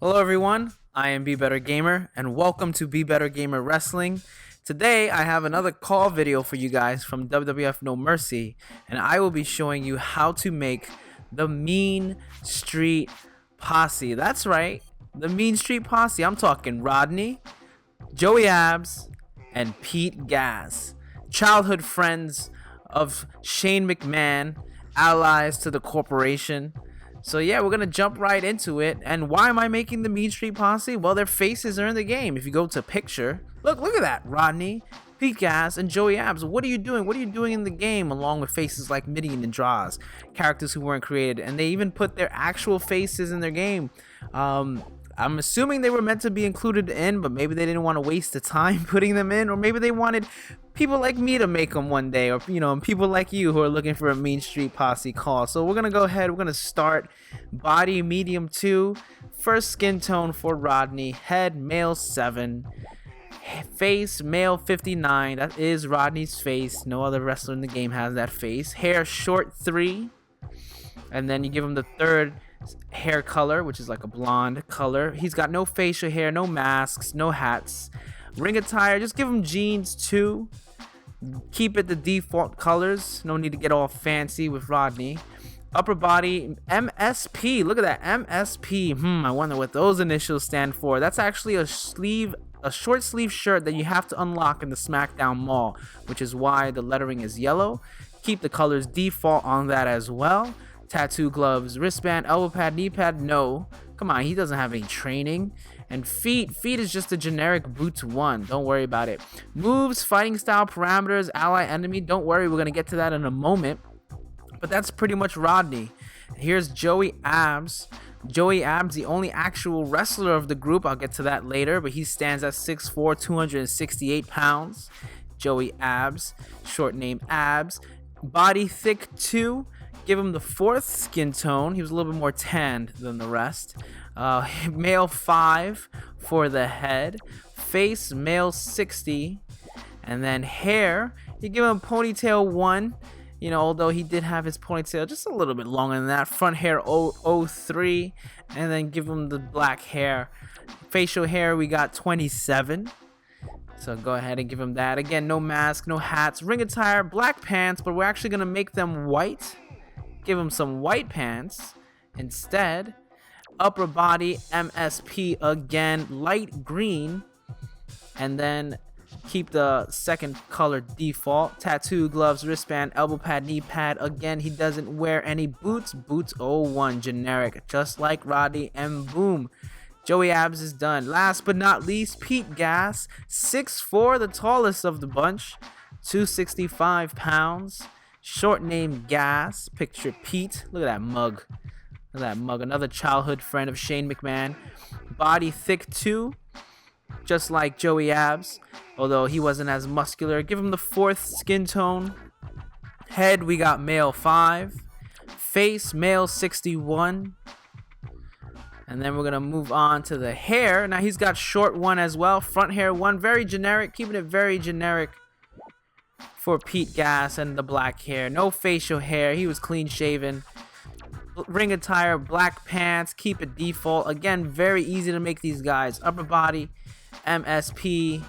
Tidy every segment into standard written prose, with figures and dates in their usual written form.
Hello everyone, I am BeBetterGamer and welcome to BeBetterGamer Wrestling. Today I have another CAW video for you guys from WWF No Mercy, and I will be showing you how to make the Mean Street Posse. That's right, the Mean Street Posse. I'm talking Rodney, Joey Abs, and Pete Gas. Childhood friends of Shane McMahon, allies to the corporation. So yeah, we're gonna jump right into it. And why am I making the Mean Street Posse? Well, their faces are in the game. If you go to picture, look at that. Rodney, Pete Gas, and Joey Abs. What are you doing? What are you doing in the game? Along with faces like Midian and Draws, characters who weren't created, and they even put their actual faces in their game. I'm assuming they were meant to be included in, but maybe they didn't want to waste the time putting them in, or maybe they wanted people like me to make them one day, or people like you who are looking for a Mean Street Posse call. So we're gonna go ahead. We're gonna start body medium 2, first skin tone for Rodney, head male 7, face male 59. That is Rodney's face. No other wrestler in the game has that face. Hair short 3, and then you give him the third hair color, which is like a blonde color. He's got no facial hair, no masks, no hats. Ring attire, just give him jeans 2. Keep it the default colors. No need to get all fancy with Rodney. Upper body M.S.P. Look at that, M.S.P. I wonder what those initials stand for. That's actually a short sleeve shirt that you have to unlock in the SmackDown Mall, which is why the lettering is yellow. Keep the colors default on that as well. Tattoo, gloves, wristband, elbow pad, knee pad, no. Come on, he doesn't have any training. And feet is just a generic boots 1. Don't worry about it. Moves, fighting style, parameters, ally, enemy. Don't worry, we're going to get to that in a moment. But that's pretty much Rodney. Here's Joey Abs. Joey Abs, the only actual wrestler of the group. I'll get to that later, but he stands at 6'4", 268 pounds. Joey Abs, short name Abs. Body thick 2. Give him the 4th skin tone. He was a little bit more tanned than the rest. Male 5 for the head. Face male 60. And then hair, you give him ponytail 1. Although he did have his ponytail just a little bit longer than that. Front hair 03. And then give him the black hair. Facial hair, we got 27. So go ahead and give him that. Again, no mask, no hats. Ring attire, black pants, but we're actually going to make them white. Give him some white pants instead. Upper body M.S.P. again, light green, and then keep the second color default. Tattoo, gloves, wristband, elbow pad, knee pad. Again, he doesn't wear any boots. Boots 01, generic, just like Rodney, and boom, Joey Abs is done. Last but not least, Pete Gas, 6'4", the tallest of the bunch, 265 pounds. Short name Gas. Picture Pete. Look at that mug. Look at that mug. Another childhood friend of Shane McMahon. Body thick 2. Just like Joey Abs. Although he wasn't as muscular. Give him the 4th skin tone. Head, we got male 5. Face, male 61. And then we're going to move on to the hair. Now he's got short 1 as well. Front hair 1. Very generic. Keeping it very generic for Pete Gas, and the black hair. No facial hair. He was clean shaven. Ring attire, black pants. Keep it default. Again, very easy to make these guys. Upper body M.S.P.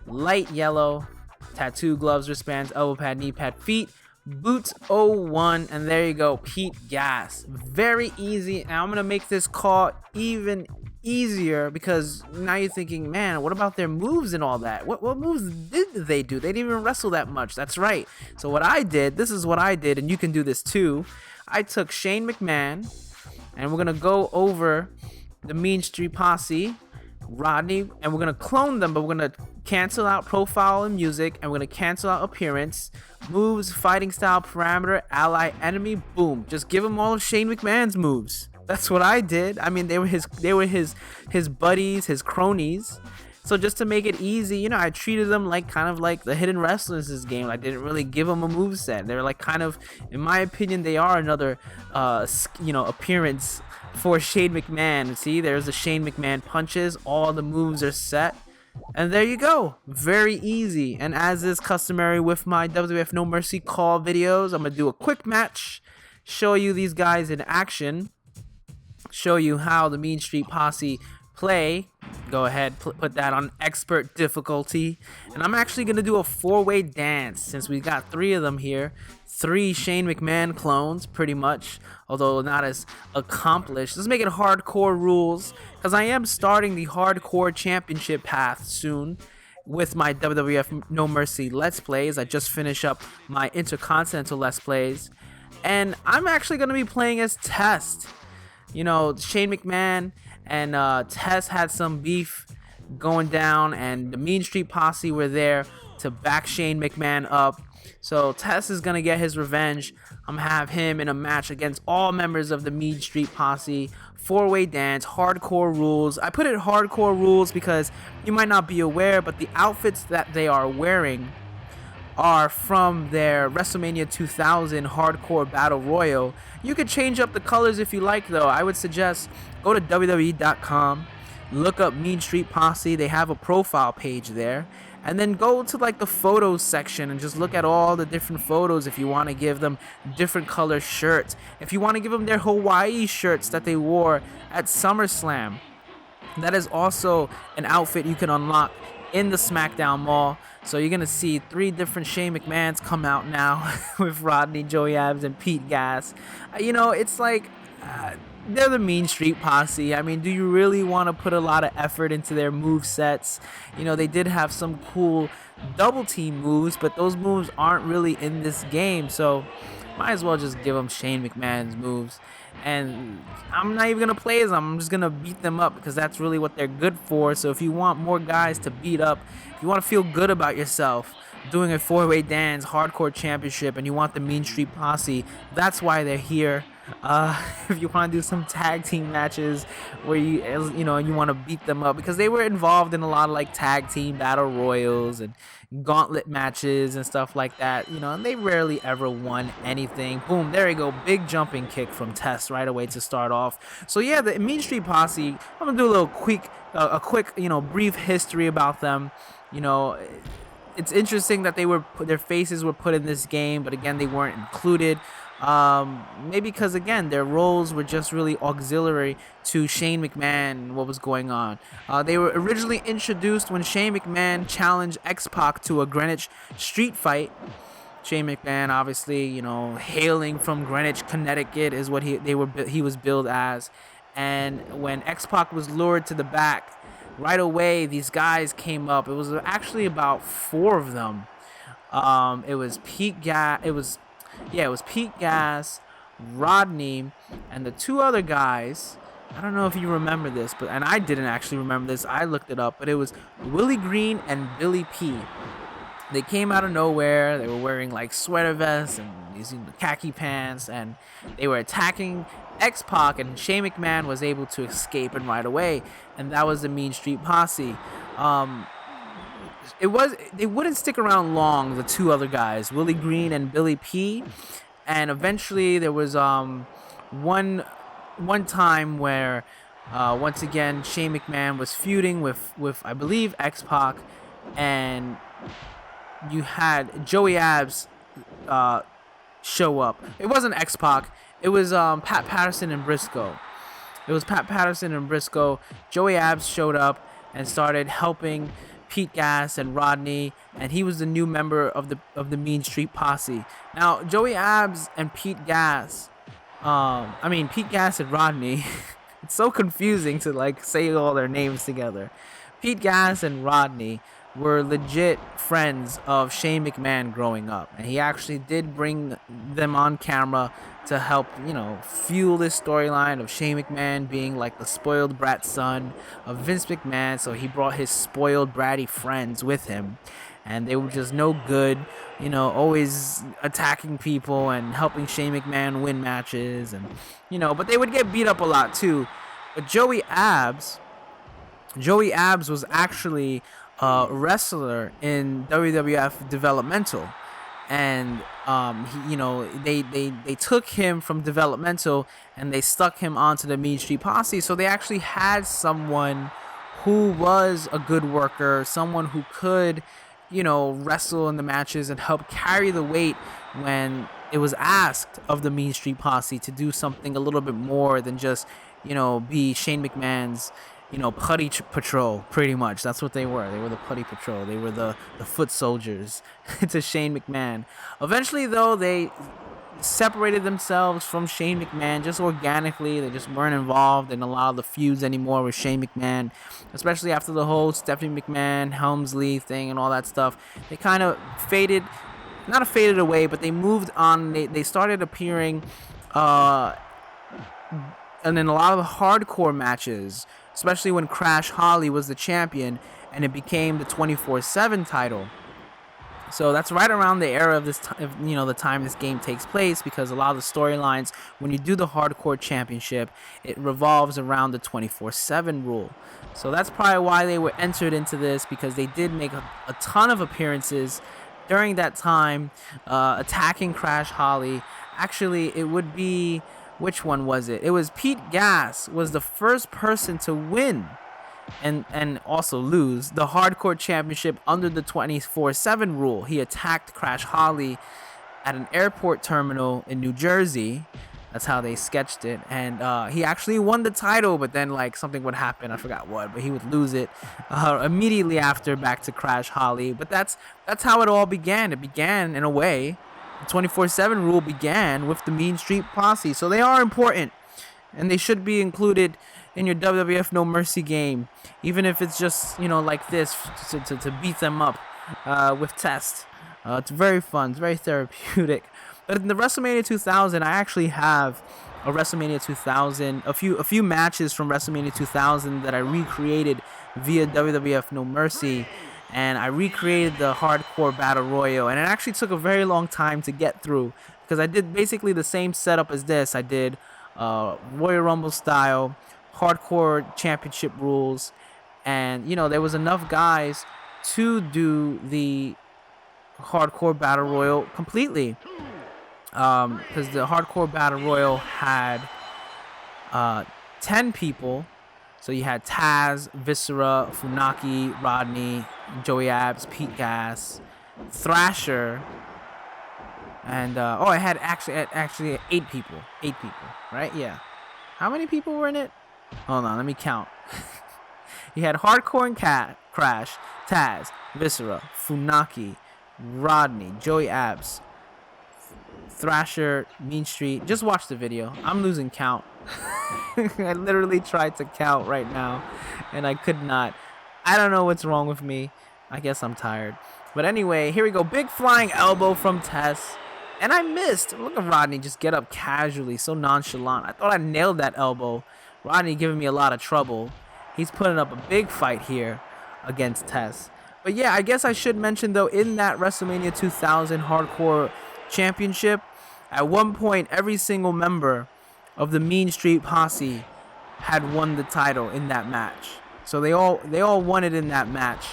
light yellow. Tattoo, gloves, wristbands, elbow pad, knee pad. Feet boots 01, and there you go, Pete Gas. Very easy. Now I'm gonna make this call even easier, because now you're thinking, man, what about their moves and all that? What moves did they do? They didn't even wrestle that much. That's right. So what I did, this is what I did, and you can do this too. I took Shane McMahon, and we're gonna go over the Mean Street Posse, Rodney, and we're gonna clone them, but we're gonna cancel out profile and music, and we're gonna cancel out appearance, moves, fighting style, parameter, ally, enemy. Boom. Just give them all of Shane McMahon's moves. That's what I did. I mean, they were his buddies, his cronies. So just to make it easy, I treated them like kind of like the hidden wrestlers in this game. I didn't really give them a moveset. They're like kind of, in my opinion, they are another appearance for Shane McMahon. See, there's the Shane McMahon punches. All the moves are set. And there you go. Very easy. And as is customary with my WWF No Mercy call videos, I'm going to do a quick match, show you these guys in action. show you how the Mean Street Posse play. Go ahead, put that on expert difficulty. And I'm actually going to do a 4-way dance since we got 3 of them here. 3 Shane McMahon clones, pretty much, although not as accomplished. Let's make it hardcore rules, because I am starting the hardcore championship path soon with my WWF No Mercy Let's Plays. I just finished up my Intercontinental Let's Plays. And I'm actually going to be playing as Test. You know, Shane McMahon and Test had some beef going down, and the Mean Street Posse were there to back Shane McMahon up. So Test is going to get his revenge. I'm going to have him in a match against all members of the Mean Street Posse. 4-way dance, hardcore rules. I put it hardcore rules because you might not be aware, but the outfits that they are wearing are from their WrestleMania 2000 Hardcore Battle Royal. You could change up the colors if you like, though. I would suggest go to WWE.com, look up Mean Street Posse. They have a profile page there. And then go to like the photos section and just look at all the different photos if you want to give them different color shirts. If you want to give them their Hawaii shirts that they wore at SummerSlam. That is also an outfit you can unlock in the SmackDown Mall. So you're going to see 3 different Shane McMahons come out now with Rodney, Joey Abs, and Pete Gas. You know, it's like they're the Mean Street Posse. I mean, do you really want to put a lot of effort into their move sets? You know, they did have some cool double team moves, but those moves aren't really in this game. So might as well just give them Shane McMahon's moves. And I'm not even going to play as them. I'm just going to beat them up because that's really what they're good for. So if you want more guys to beat up, if you want to feel good about yourself, doing a 4-way dance, hardcore championship, and you want the Mean Street Posse, that's why they're here. If you want to do some tag team matches where you want to beat them up, because they were involved in a lot of like tag team battle royals and gauntlet matches and stuff like that, you know, and they rarely ever won anything. Boom, there you go, big jumping kick from Test right away to start off. So yeah, the Mean Street Posse, I'm gonna do a little quick brief history about them. You know, it's interesting that their faces were put in this game, but again, they weren't included. Maybe because again their roles were just really auxiliary to Shane McMahon and what was going on. They were originally introduced when Shane McMahon challenged X-Pac to a Greenwich street fight. Shane McMahon, obviously, you know, hailing from Greenwich, Connecticut, is what he was billed as. And when X-Pac was lured to the back, right away these guys came up. It was actually about 4 of them. It was Pete Gas, Rodney, and the 2 other guys. I don't know if you remember this, and I didn't actually remember this. I looked it up, but it was Willie Green and Billy P. They came out of nowhere. They were wearing like sweater vests and using the khaki pants, and they were attacking X-Pac, and Shane McMahon was able to escape and right away, and that was the Mean Street Posse. They wouldn't stick around long, the 2 other guys, Willie Green and Billy P. And eventually there was one time where once again Shane McMahon was feuding with I believe X-Pac, and you had Joey Abs show up. It wasn't X-Pac, it was Pat Patterson and Briscoe. Joey Abs showed up and started helping Pete Gas and Rodney, and he was the new member of the Mean Street Posse. Now, Joey Abs and Pete Gas, Pete Gas and Rodney, it's so confusing to like say all their names together. Pete Gas and Rodney were legit friends of Shane McMahon growing up, and he actually did bring them on camera to help, you know, fuel this storyline of Shane McMahon being like the spoiled brat son of Vince McMahon. So he brought his spoiled bratty friends with him, and they were just no good, you know, always attacking people and helping Shane McMahon win matches, and you know, but they would get beat up a lot too. But Joey Abs was actually a wrestler in WWF Developmental, and they took him from Developmental and they stuck him onto the Mean Street Posse. So they actually had someone who was a good worker, someone who could, you know, wrestle in the matches and help carry the weight when it was asked of the Mean Street Posse to do something a little bit more than just, be Shane McMahon's, putty patrol, pretty much. That's what they were. They were the putty patrol. They were the foot soldiers to Shane McMahon. Eventually, though, they separated themselves from Shane McMahon just organically. They just weren't involved in a lot of the feuds anymore with Shane McMahon, especially after the whole Stephanie McMahon, Helmsley thing and all that stuff. They kind of not faded away, but they moved on. They started appearing and in a lot of hardcore matches, especially when Crash Holly was the champion and it became the 24/7 title. So that's right around the era of this the time this game takes place, because a lot of the storylines, when you do the hardcore championship, it revolves around the 24/7 rule. So that's probably why they were entered into this, because they did make a ton of appearances during that time, attacking Crash Holly. Actually, it would be, which one was it? It was Pete Gas was the first person to win and also lose the hardcore championship under the 24/7 rule. He attacked Crash Holly at an airport terminal in New Jersey. That's how they sketched it. And he actually won the title, but then something would happen. I forgot what, but he would lose it immediately after, back to Crash Holly. But that's how it all began. It began in a way. The 24/7 rule began with the Mean Street Posse. So they are important, and they should be included in your WWF No Mercy game, even if it's just like this, to beat them up with test. It's very fun. It's very therapeutic. But in the WrestleMania 2000, I actually have a WrestleMania 2000, a few matches from WrestleMania 2000 that I recreated via WWF No Mercy, and I recreated the hardcore battle royal, and it actually took a very long time to get through, because I did basically the same setup as this. I did Royal Rumble style, hardcore championship rules, and there was enough guys to do the hardcore battle royal completely, because the hardcore battle royal had 10 people. So you had Taz, Viscera, Funaki, Rodney, Joey Abs, Pete Gas, Thrasher, and I had actually 8 people, right? Yeah. How many people were in it? Hold on, let me count. You had Hardcore and Crash, Taz, Viscera, Funaki, Rodney, Joey Abs, Thrasher, Mean Street. Just watch the video. I'm losing count. I literally tried to count right now, and I could not. I don't know what's wrong with me. I guess I'm tired. But anyway, here we go. Big flying elbow from Tess. And I missed. Look at Rodney just get up casually, so nonchalant. I thought I nailed that elbow. Rodney giving me a lot of trouble. He's putting up a big fight here against Tess. But yeah, I guess I should mention, though, in that WrestleMania 2000 Hardcore Championship, at one point, every single member of the Mean Street Posse had won the title in that match. So they all won it in that match,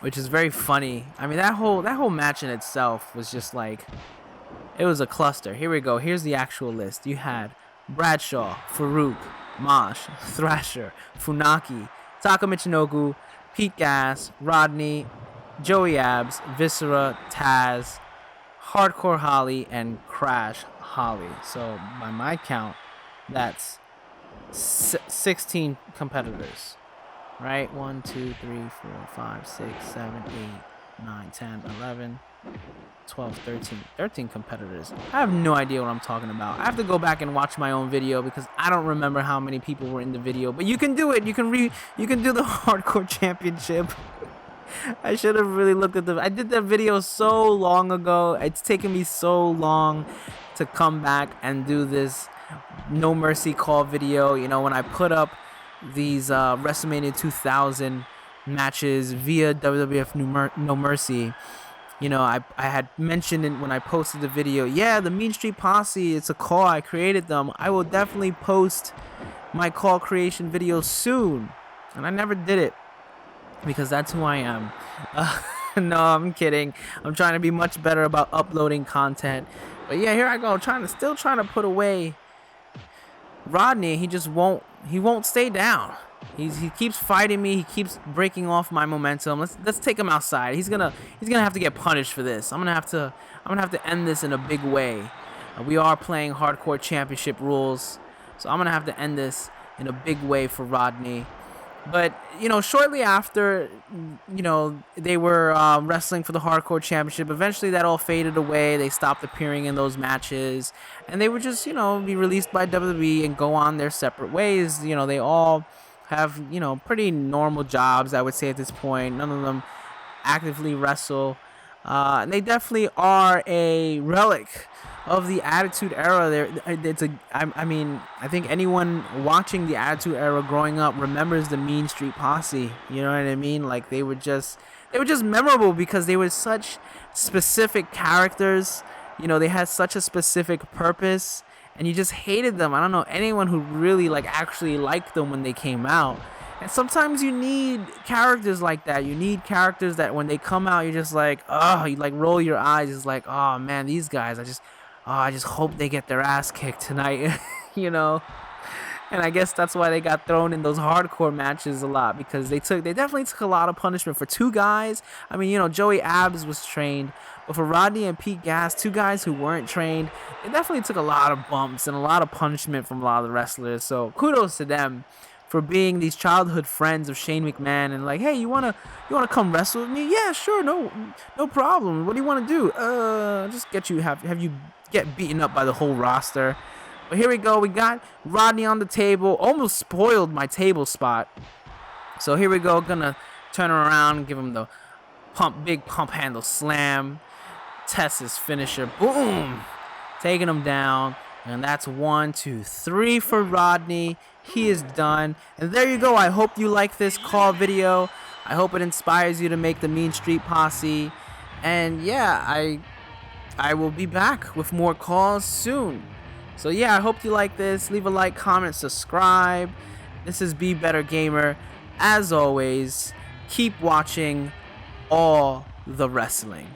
which is very funny. I mean, that whole match in itself was just it was a cluster. Here we go. Here's the actual list. You had Bradshaw, Farouk, Mosh, Thrasher, Funaki, Taka Michinoku, Pete Gas, Rodney, Joey Abs, Viscera, Taz, Hardcore Holly, and Crash Holly. So by my count, that's 16 competitors, right? 1, 2, 3, 4, 5, 6, 7, 8, 9, 10, 11, 12, 13 competitors. I have no idea what I'm talking about. I have to go back and watch my own video, because I don't remember how many people were in the video. But you can do it. You can do the Hardcore Championship. I should have really looked at I did that video so long ago. It's taken me so long to come back and do this No Mercy call video. When I put up these WrestleMania 2000 matches via WWF No Mercy, I had mentioned it when I posted the video. Yeah, the Mean Street Posse, it's a call. I created them. I will definitely post my call creation video soon. And I never did it, because that's who I am. No, I'm kidding. I'm trying to be much better about uploading content. But yeah, here I go, still trying to put away Rodney. He just won't stay down. He keeps fighting me. He keeps breaking off my momentum. Let's take him outside. He's gonna have to get punished for this. I'm gonna have to end this in a big way. We are playing Hardcore Championship rules. So I'm gonna have to end this in a big way for Rodney. But, you know, shortly after, you know, they were wrestling for the Hardcore Championship, eventually that all faded away. They stopped appearing in those matches. And they would just, you know, be released by WWE and go on their separate ways. You know, they all have, you know, pretty normal jobs, I would say, at this point. None of them actively wrestle. And they definitely are a relic of the Attitude Era. I mean, I think anyone watching the Attitude Era growing up remembers the Mean Street Posse. You know what I mean? Like they were just memorable because they were such specific characters. You know, they had such a specific purpose, and you just hated them. I don't know anyone who really like actually liked them when they came out. And sometimes you need characters like that. You need characters that when they come out, you're just like, oh, you like roll your eyes. It's like, oh man, these guys, I just hope they get their ass kicked tonight, you know. And I guess that's why they got thrown in those hardcore matches a lot, because they definitely took a lot of punishment for two guys. I mean, you know, Joey Abs was trained, but for Rodney and Pete Gas, two guys who weren't trained, they definitely took a lot of bumps and a lot of punishment from a lot of the wrestlers. So kudos to them for being these childhood friends of Shane McMahon and like, hey, you wanna come wrestle with me? Yeah, sure, no problem. What do you want to do? Just have you get beaten up by the whole roster. But here we go. We got Rodney on the table. Almost spoiled my table spot. So here we go. Gonna turn her around, give him the big pump handle slam. Test his finisher. Boom, taking him down. And that's 1, 2, 3 for Rodney. He is done. And there you go. I hope you like this CAW video. I hope it inspires you to make the Mean Street Posse. And yeah, I will be back with more CAWs soon. So yeah, I hope you like this. Leave a like, comment, subscribe. This is BeBetterGamer. As always, keep watching all the wrestling.